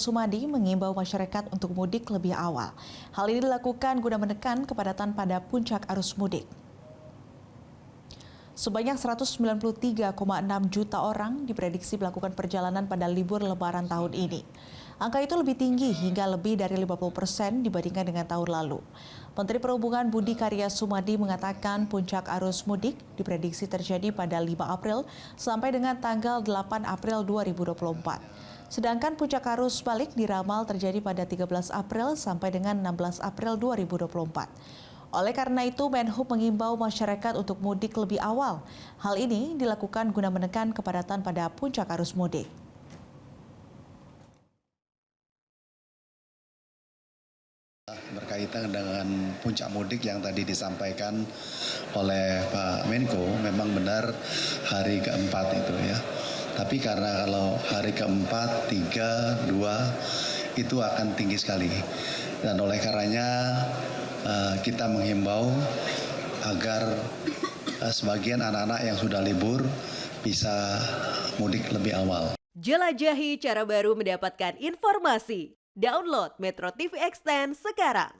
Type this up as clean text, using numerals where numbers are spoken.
Sumadi mengimbau masyarakat untuk mudik lebih awal. Hal ini dilakukan guna menekan kepadatan pada puncak arus mudik. Sebanyak 193,6 juta orang diprediksi melakukan perjalanan pada libur Lebaran tahun ini. Angka itu lebih tinggi hingga lebih dari 50% dibandingkan dengan tahun lalu. Menteri Perhubungan Budi Karya Sumadi mengatakan puncak arus mudik diprediksi terjadi pada 5 April sampai dengan tanggal 8 April 2024. Sedangkan puncak arus balik diramal terjadi pada 13 April sampai dengan 16 April 2024. Oleh karena itu, Menhub mengimbau masyarakat untuk mudik lebih awal. Hal ini dilakukan guna menekan kepadatan pada puncak arus mudik. Berkaitan dengan puncak mudik yang tadi disampaikan oleh Pak Menko, memang benar hari keempat itu ya. Tapi karena kalau hari keempat, 3, 2 itu akan tinggi sekali. Dan oleh karenanya kita menghimbau agar sebagian anak-anak yang sudah libur bisa mudik lebih awal. Jelajahi cara baru mendapatkan informasi. Download Metro TV Extend sekarang.